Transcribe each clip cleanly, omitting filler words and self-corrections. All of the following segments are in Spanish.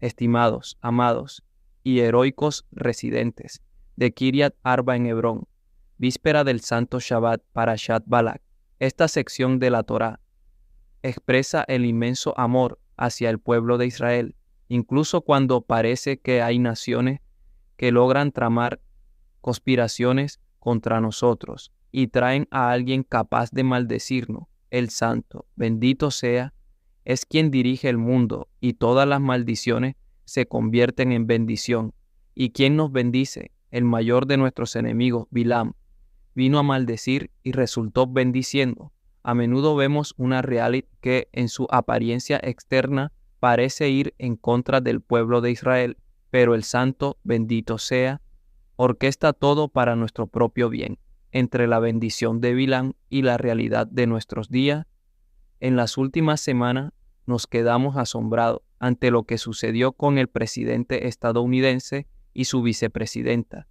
estimados, amados y heroicos residentes de Kiryat Arba en Hebrón, víspera del santo Shabbat Parashat Balak. Esta sección de la Torá expresa el inmenso amor hacia el pueblo de Israel, incluso cuando parece que hay naciones que logran tramar conspiraciones contra nosotros y traen a alguien capaz de maldecirnos. El santo, bendito sea, es quien dirige el mundo y todas las maldiciones se convierten en bendición. ¿Y quien nos bendice? El mayor de nuestros enemigos, Bilam, vino a maldecir y resultó bendiciendo. A menudo vemos una realidad que en su apariencia externa parece ir en contra del pueblo de Israel, pero el santo, bendito sea, orquesta todo para nuestro propio bien. Entre la bendición de Bilam y la realidad de nuestros días, en las últimas semanas nos quedamos asombrados ante lo que sucedió con el presidente estadounidense y su vicepresidenta,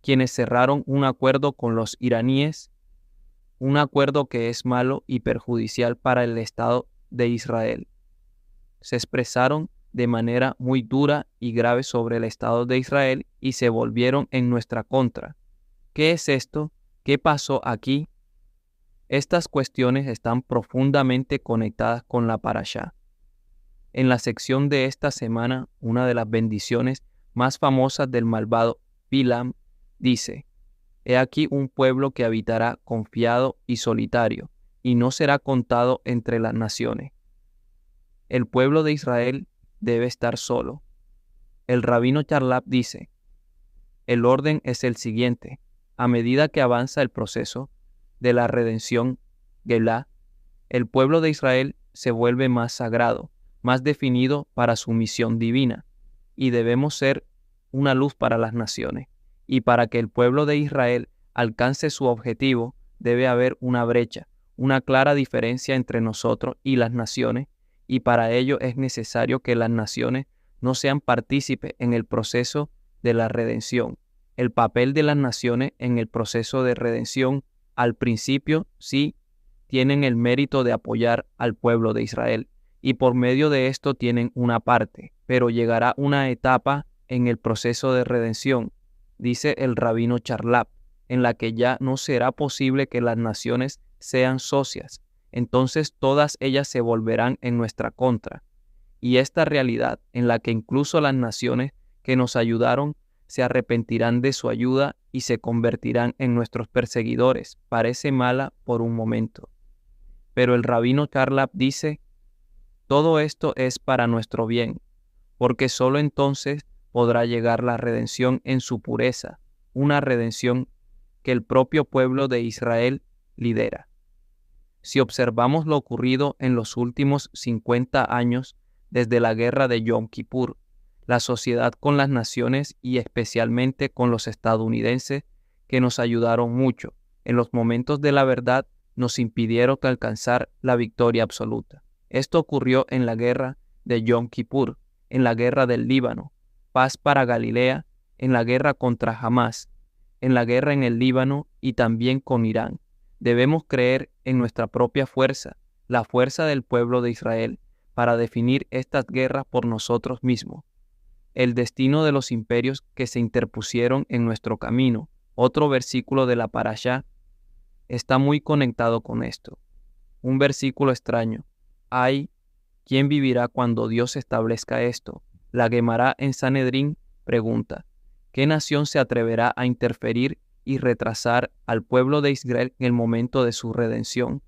quienes cerraron un acuerdo con los iraníes, un acuerdo que es malo y perjudicial para el Estado de Israel. Se expresaron de manera muy dura y grave sobre el Estado de Israel y se volvieron en nuestra contra. ¿Qué es esto? ¿Qué pasó aquí? Estas cuestiones están profundamente conectadas con la parashá. En la sección de esta semana, una de las bendiciones más famosas del malvado Bilam dice: He aquí un pueblo que habitará confiado y solitario, y no será contado entre las naciones. El pueblo de Israel debe estar solo. El rabino Charlap dice: el orden es el siguiente. A medida que avanza el proceso de la redención, Gelá, el pueblo de Israel se vuelve más sagrado, más definido para su misión divina, y debemos ser una luz para las naciones. Y para que el pueblo de Israel alcance su objetivo, debe haber una brecha, una clara diferencia entre nosotros y las naciones, y para ello es necesario que las naciones no sean partícipes en el proceso de la redención. El papel de las naciones en el proceso de redención, al principio, sí, tienen el mérito de apoyar al pueblo de Israel, y por medio de esto tienen una parte, pero llegará una etapa en el proceso de redención, dice el rabino Charlap, en la que ya no será posible que las naciones sean socias. Entonces todas ellas se volverán en nuestra contra. Y esta realidad, en la que incluso las naciones que nos ayudaron se arrepentirán de su ayuda y se convertirán en nuestros perseguidores, parece mala por un momento. Pero el rabino Charlap dice: todo esto es para nuestro bien, porque solo entonces podrá llegar la redención en su pureza, una redención que el propio pueblo de Israel lidera. Si observamos lo ocurrido en los últimos 50 años desde la guerra de Yom Kippur, la sociedad con las naciones y especialmente con los estadounidenses, que nos ayudaron mucho en los momentos de la verdad, nos impidieron alcanzar la victoria absoluta. Esto ocurrió en la guerra de Yom Kippur, en la guerra del Líbano, paz para Galilea, en la guerra contra Hamás, en la guerra en el Líbano y también con Irán. Debemos creer en nuestra propia fuerza, la fuerza del pueblo de Israel, para definir estas guerras por nosotros mismos. El destino de los imperios que se interpusieron en nuestro camino, otro versículo de la parashá, está muy conectado con esto. Un versículo extraño. Ay, ¿quién vivirá cuando Dios establezca esto? La Guemará en Sanedrín pregunta: ¿qué nación se atreverá a interferir y retrasar al pueblo de Israel en el momento de su redención?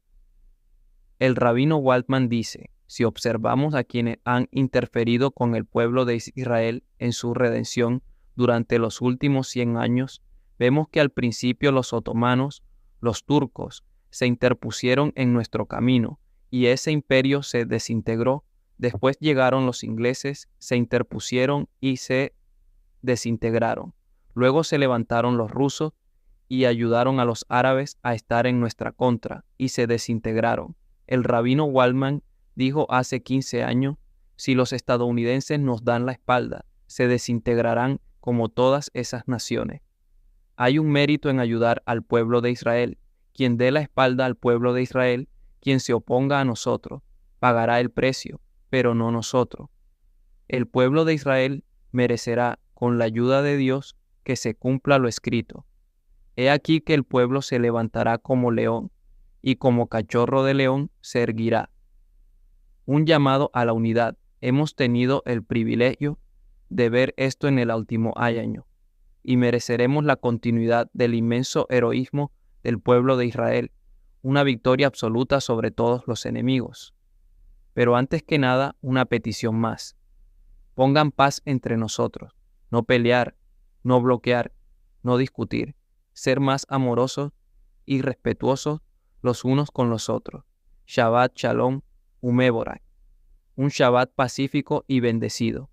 El rabino Waltman dice: si observamos a quienes han interferido con el pueblo de Israel en su redención durante los últimos 100 años, vemos que al principio los otomanos, los turcos, se interpusieron en nuestro camino, y ese imperio se desintegró. Después llegaron los ingleses, se interpusieron y se desintegraron. Luego se levantaron los rusos y ayudaron a los árabes a estar en nuestra contra, y se desintegraron. El rabino Waldman dijo hace 15 años: si los estadounidenses nos dan la espalda, se desintegrarán como todas esas naciones. Hay un mérito en ayudar al pueblo de Israel. Quien dé la espalda al pueblo de Israel, quien se oponga a nosotros, pagará el precio, pero no nosotros. El pueblo de Israel merecerá, con la ayuda de Dios, que se cumpla lo escrito. He aquí que el pueblo se levantará como león, y como cachorro de león se erguirá. Un llamado a la unidad. Hemos tenido el privilegio de ver esto en el último año, y mereceremos la continuidad del inmenso heroísmo del pueblo de Israel, una victoria absoluta sobre todos los enemigos. Pero antes que nada, una petición más. Pongan paz entre nosotros, no pelear, no bloquear, no discutir, ser más amorosos y respetuosos los unos con los otros. Shabbat Shalom Umevorak. Un Shabbat pacífico y bendecido.